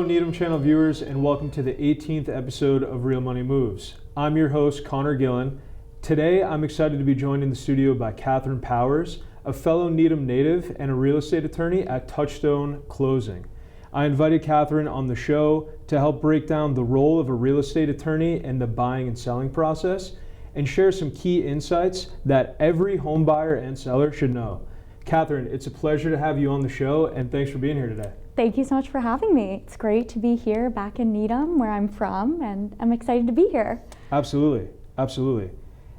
Needham channel viewers, and welcome to the 18th episode of Real Money Moves. I'm your host, Connor Gillen. Today, I'm excited to be joined in the studio by Catherine Powers, a fellow Needham native and a real estate attorney at Touchstone Closing. I invited Catherine on the show to help break down the role of a real estate attorney in the buying and selling process and share some key insights that every home buyer and seller should know. Catherine, it's a pleasure to have you on the show, and thanks for being here today. Thank you so much for having me. It's great to be here back in Needham, where I'm from, and I'm excited to be here. Absolutely, absolutely.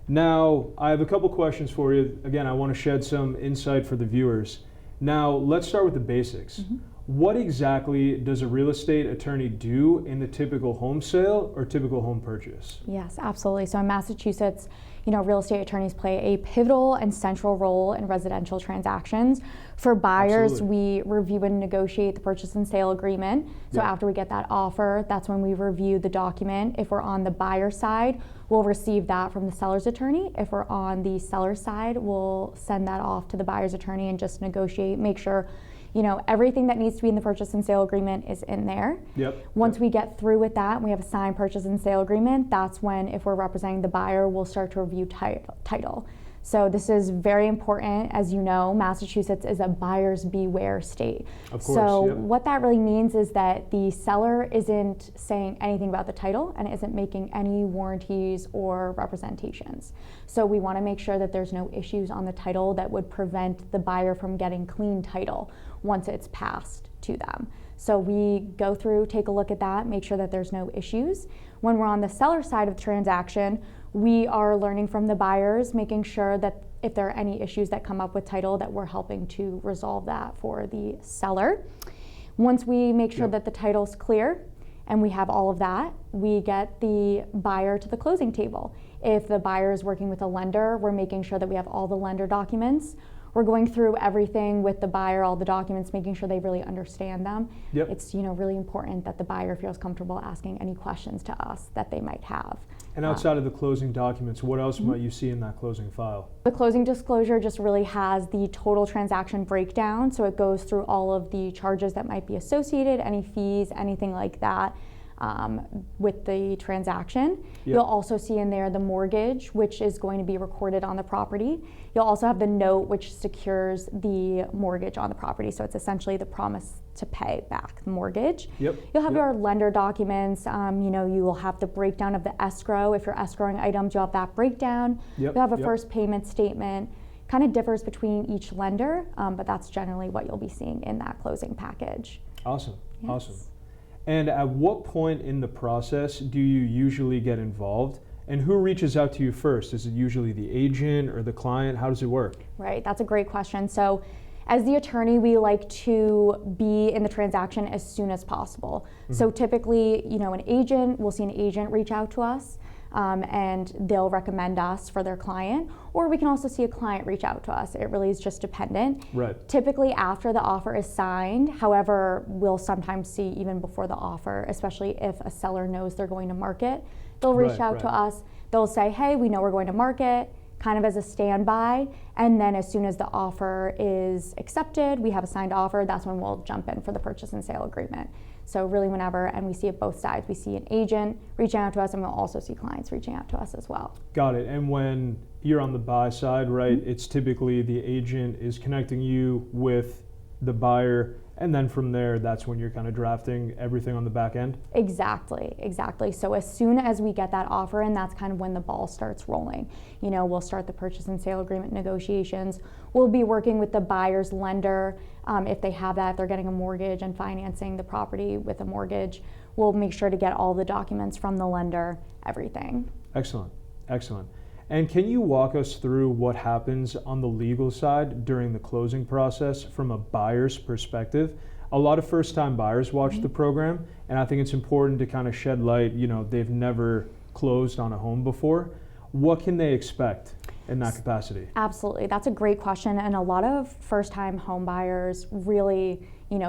Now, I have a couple questions for you. Again, I want to shed some insight for the viewers. Now, let's start with the basics. What exactly does a real estate attorney do in the typical home sale or typical home purchase? Yes, absolutely. So in Massachusetts, real estate attorneys play a pivotal and central role in residential transactions. For buyers, Absolutely. we review and negotiate the purchase and sale agreement. So after we get that offer, that's when we review the document. If we're on the buyer side, we'll receive that from the seller's attorney. If we're on the seller's side, we'll send that off to the buyer's attorney and just negotiate, make sure everything that needs to be in the purchase and sale agreement is in there. Once we get through with that and we have a signed purchase and sale agreement, that's when, if we're representing the buyer, we'll start to review title. So this is very important. As you know, Massachusetts is a buyer's beware state. Of course, so what that really means is that the seller isn't saying anything about the title and isn't making any warranties or representations. So we want to make sure that there's no issues on the title that would prevent the buyer from getting clean title once it's passed to them. So we go through, take a look at that, make sure that there's no issues. When we're on the seller side of the transaction, we are learning from the buyers, making sure that if there are any issues that come up with title, that we're helping to resolve that for the seller. Once we make sure that the title's clear and we have all of that, we get the buyer to the closing table. If the buyer is working with a lender, we're making sure that we have all the lender documents. We're going through everything with the buyer, all the documents, making sure they really understand them. It's really important that the buyer feels comfortable asking any questions to us that they might have. And outside of the closing documents, what else might you see in that closing file? The closing disclosure just really has the total transaction breakdown, so it goes through all of the charges that might be associated, any fees, anything like that. With the transaction. You'll also see in there the mortgage, which is going to be recorded on the property. You'll also have the note, which secures the mortgage on the property. So it's essentially the promise to pay back the mortgage. You'll have your lender documents. You will have the breakdown of the escrow. If you're escrowing items, you'll have that breakdown. You'll have a first payment statement. Kind of differs between each lender, but that's generally what you'll be seeing in that closing package. Awesome, awesome. And at what point in the process do you usually get involved? And who reaches out to you first? Is it usually the agent or the client? How does it work? Right, that's a great question. So as the attorney, we like to be in the transaction as soon as possible. So typically, we'll see an agent reach out to us. And they'll recommend us for their client, or we can also see a client reach out to us. It really is just dependent. Typically after the offer is signed, however, we'll sometimes see even before the offer, especially if a seller knows they're going to market, they'll reach out to us. They'll say, hey, we know we're going to market, kind of as a standby, and then as soon as the offer is accepted, we have a signed offer, that's when we'll jump in for the purchase and sale agreement. So really whenever, and we see it both sides. We see an agent reaching out to us, and we'll also see clients reaching out to us as well. Got it. And when you're on the buy side, right, it's typically the agent is connecting you with the buyer, and then from there, that's when you're kind of drafting everything on the back end? Exactly. So as soon as we get that offer in, that's kind of when the ball starts rolling. We'll start the purchase and sale agreement negotiations. We'll be working with the buyer's lender. If they have that, if they're getting a mortgage and financing the property with a mortgage, we'll make sure to get all the documents from the lender, everything. Excellent. And can you walk us through what happens on the legal side during the closing process from a buyer's perspective? A lot of first-time buyers watch the program, and I think it's important to kind of shed light, they've never closed on a home before. What can they expect in that capacity? Absolutely, that's a great question, and a lot of first-time home buyers really,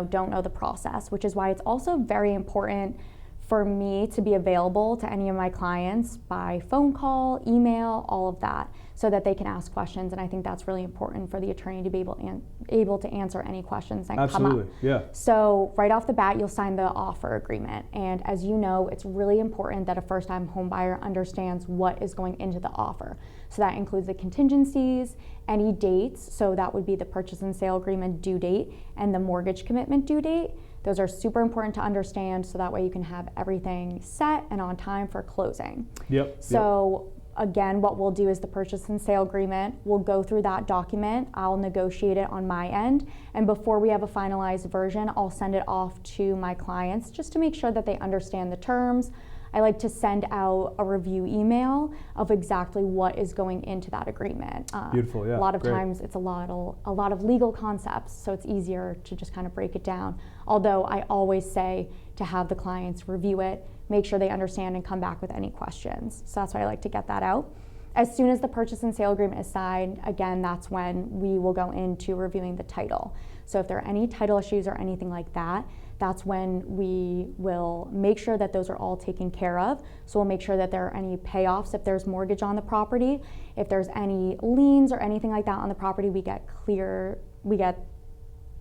don't know the process, which is why it's also very important for me to be available to any of my clients by phone call, email, all of that, so that they can ask questions. And I think that's really important for the attorney to be able to answer any questions that come up. Absolutely, yeah. So right off the bat, you'll sign the offer agreement. And as you know, it's really important that a first-time home buyer understands what is going into the offer. So that includes the contingencies, any dates, so that would be the purchase and sale agreement due date and the mortgage commitment due date. Those are super important to understand, so that way you can have everything set and on time for closing. Yep. So again, what we'll do is the purchase and sale agreement. We'll go through that document. I'll negotiate it on my end. And before we have a finalized version, I'll send it off to my clients just to make sure that they understand the terms. I like to send out a review email of exactly what is going into that agreement. Beautiful, yeah. A lot of great. times it's a lot of legal concepts, so it's easier to just kind of break it down. Although I always say to have the clients review it, make sure they understand and come back with any questions. So that's why I like to get that out. As soon as the purchase and sale agreement is signed, again, that's when we will go into reviewing the title. So if there are any title issues or anything like that, that's when we will make sure that those are all taken care of. So we'll make sure that there are any payoffs if there's mortgage on the property. If there's any liens or anything like that on the property, we get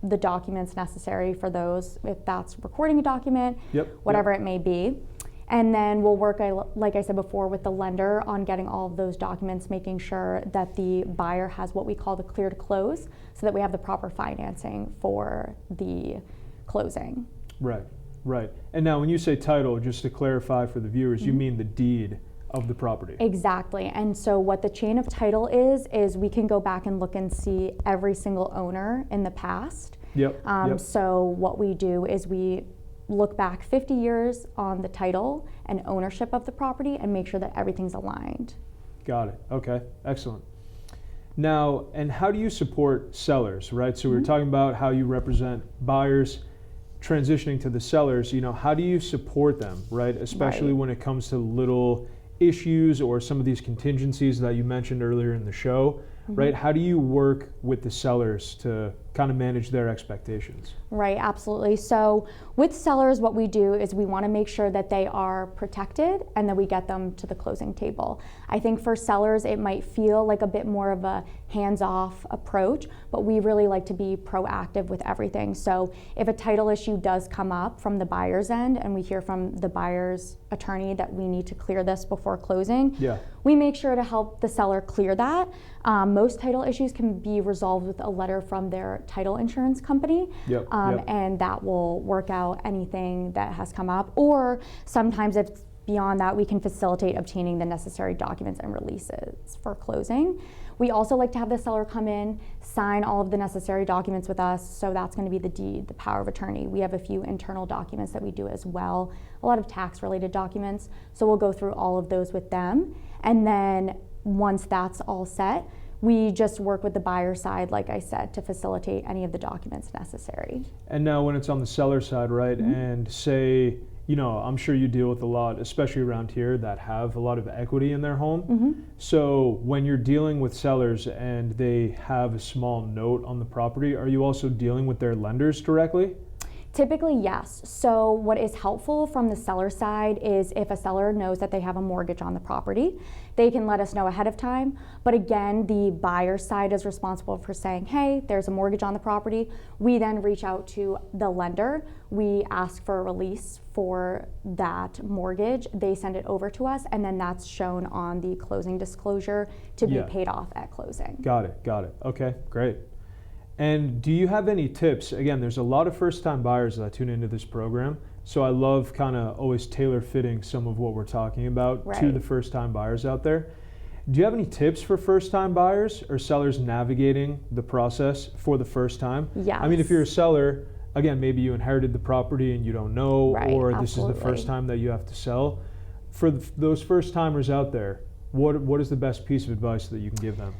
the documents necessary for those, if that's recording a document, whatever it may be. And then we'll work, like I said before, with the lender on getting all of those documents, making sure that the buyer has what we call the clear to close, so that we have the proper financing for the closing. Right. And now when you say title, just to clarify for the viewers, you mean the deed of the property. Exactly. And so what the chain of title is we can go back and look and see every single owner in the past. Yep. So what we do is we look back 50 years on the title and ownership of the property and make sure that everything's aligned. Got it. Okay. Excellent. Now, and how do you support sellers, right? So we were talking about how you represent buyers transitioning to the sellers. How do you support them, right? Especially when it comes to little issues or some of these contingencies that you mentioned earlier in the show, right? How do you work with the sellers to kind of manage their expectations? Right, absolutely. So with sellers, what we do is we want to make sure that they are protected and that we get them to the closing table. I think for sellers, it might feel like a bit more of a hands-off approach, but we really like to be proactive with everything. So if a title issue does come up from the buyer's end and we hear from the buyer's attorney that we need to clear this before closing, we make sure to help the seller clear that. Most title issues can be resolved with a letter from their title insurance company, and that will work out anything that has come up. Or sometimes if beyond that, we can facilitate obtaining the necessary documents and releases for closing. We also like to have the seller come in, sign all of the necessary documents with us. So that's going to be the deed, the power of attorney. We have a few internal documents that we do as well, a lot of tax-related documents. So we'll go through all of those with them. And then once that's all set, we just work with the buyer side, like I said, to facilitate any of the documents necessary. And now when it's on the seller side, right, and say, I'm sure you deal with a lot, especially around here, that have a lot of equity in their home. So when you're dealing with sellers and they have a small note on the property, are you also dealing with their lenders directly? Typically, yes. So what is helpful from the seller side is if a seller knows that they have a mortgage on the property, they can let us know ahead of time. But again, the buyer side is responsible for saying, hey, there's a mortgage on the property. We then reach out to the lender. We ask for a release for that mortgage. They send it over to us, and then that's shown on the closing disclosure to be paid off at closing. Got it. Okay, great. And do you have any tips? Again, there's a lot of first-time buyers that tune into this program, so I love kind of always tailor-fitting some of what we're talking about to the first-time buyers out there. Do you have any tips for first-time buyers or sellers navigating the process for the first time? Yes. I mean, if you're a seller, again, maybe you inherited the property and you don't know, or this is the first time that you have to sell. For those first-timers out there, what is the best piece of advice that you can give them?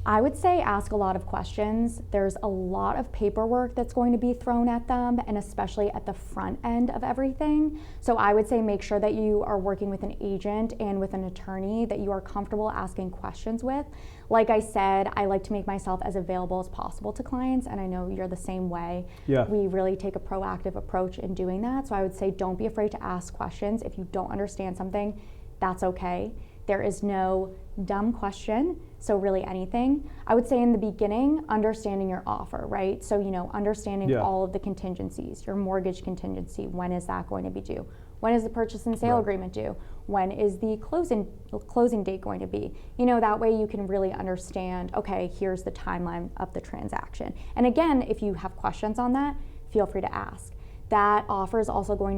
I would say ask a lot of questions. There's a lot of paperwork that's going to be thrown at them, and especially at the front end of everything. So I would say make sure that you are working with an agent and with an attorney that you are comfortable asking questions with. Like I said, I like to make myself as available as possible to clients, and I know you're the same way. Yeah. We really take a proactive approach in doing that. So I would say don't be afraid to ask questions. If you don't understand something, that's okay. There is no dumb question, so really anything. I would say in the beginning, understanding your offer, right? So, understanding all of the contingencies, your mortgage contingency, when is that going to be due? When is the purchase and sale agreement due? When is the closing date going to be? That way you can really understand, okay, here's the timeline of the transaction. And again, if you have questions on that, feel free to ask. That offer is also going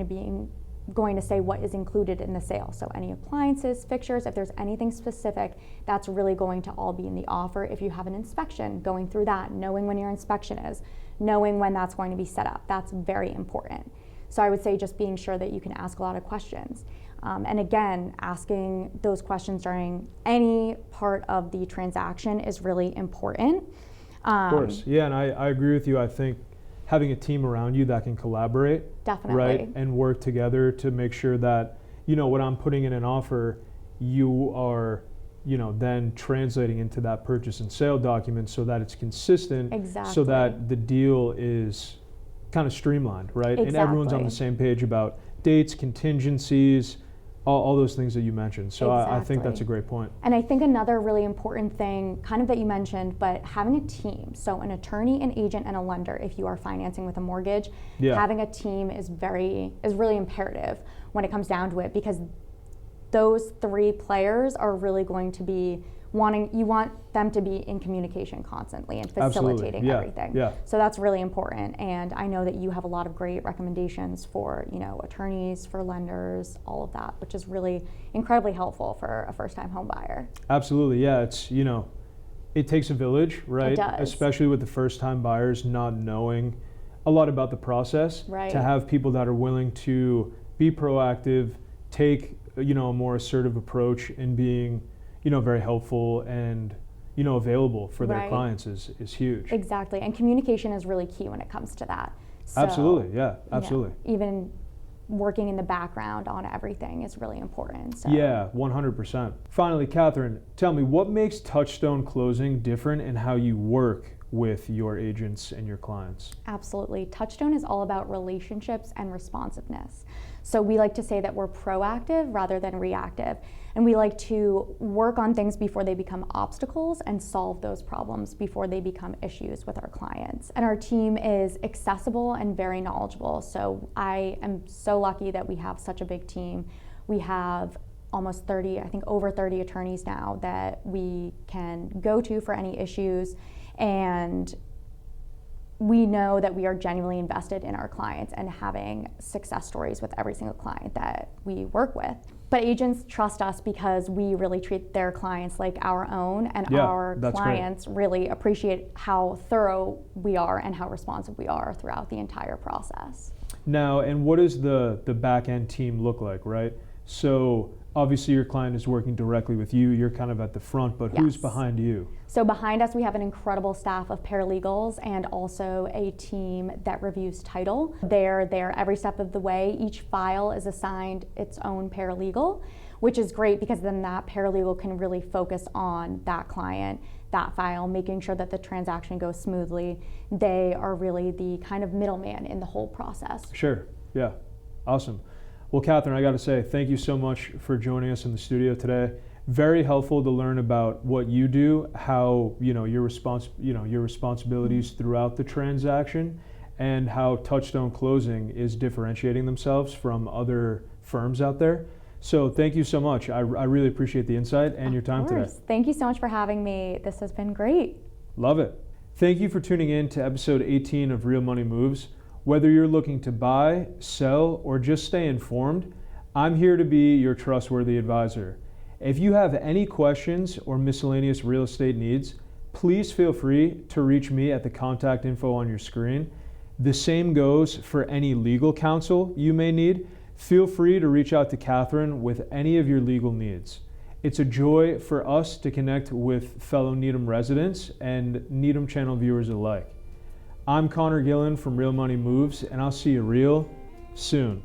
to say what is included in the sale. So any appliances, fixtures, if there's anything specific, that's really going to all be in the offer. If you have an inspection, going through that, knowing when your inspection is, knowing when that's going to be set up, that's very important. So I would say just being sure that you can ask a lot of questions. And again, asking those questions during any part of the transaction is really important. Of course, yeah, and I agree with you. I think having a team around you that can collaborate, definitely, right, and work together to make sure that, what I'm putting in an offer, you are, then translating into that purchase and sale document so that it's consistent, exactly, so that the deal is kind of streamlined, right? Exactly. And everyone's on the same page about dates, contingencies, all those things that you mentioned. So exactly. I think that's a great point. And I think another really important thing, kind of that you mentioned, but having a team, so an attorney, an agent, and a lender, if you are financing with a mortgage, having a team is really imperative when it comes down to it, because those three players are really going to be you want them to be in communication constantly and facilitating everything. Yeah. So that's really important. And I know that you have a lot of great recommendations for, attorneys, for lenders, all of that, which is really incredibly helpful for a first-time home buyer. Absolutely, yeah. It's, it takes a village, right? It does. Especially with the first-time buyers not knowing a lot about the process. Right. To have people that are willing to be proactive, take, a more assertive approach in being, very helpful and, available for their clients is huge. Exactly. And communication is really key when it comes to that. So, absolutely. Yeah, absolutely. Even working in the background on everything is really important. So. Yeah, 100%. Finally, Catherine, tell me, what makes Touchstone Closing different in how you work with your agents and your clients? Absolutely. Touchstone is all about relationships and responsiveness. So we like to say that we're proactive rather than reactive. And we like to work on things before they become obstacles and solve those problems before they become issues with our clients. And our team is accessible and very knowledgeable. So I am so lucky that we have such a big team. We have almost 30, I think over 30 attorneys now that we can go to for any issues. And we know that we are genuinely invested in our clients and having success stories with every single client that we work with. But agents trust us because we really treat their clients like our own, and our clients really appreciate how thorough we are and how responsive we are throughout the entire process. Now, and what does the back end team look like, right? So obviously your client is working directly with you, you're kind of at the front, but who's behind you? So behind us we have an incredible staff of paralegals and also a team that reviews title. They're there every step of the way. Each file is assigned its own paralegal, which is great because then that paralegal can really focus on that client, that file, making sure that the transaction goes smoothly. They are really the kind of middleman in the whole process. Sure, yeah, awesome. Well, Catherine, I got to say, thank you so much for joining us in the studio today. Very helpful to learn about what you do, how your responsibilities throughout the transaction, and how Touchstone Closing is differentiating themselves from other firms out there. So thank you so much. I really appreciate the insight and your time today. Thank you so much for having me. This has been great. Love it. Thank you for tuning in to episode 18 of Real Money Moves. Whether you're looking to buy, sell, or just stay informed, I'm here to be your trustworthy advisor. If you have any questions or miscellaneous real estate needs, please feel free to reach me at the contact info on your screen. The same goes for any legal counsel you may need. Feel free to reach out to Catherine with any of your legal needs. It's a joy for us to connect with fellow Needham residents and Needham channel viewers alike. I'm Connor Gillen from Real Money Moves, and I'll see you real soon.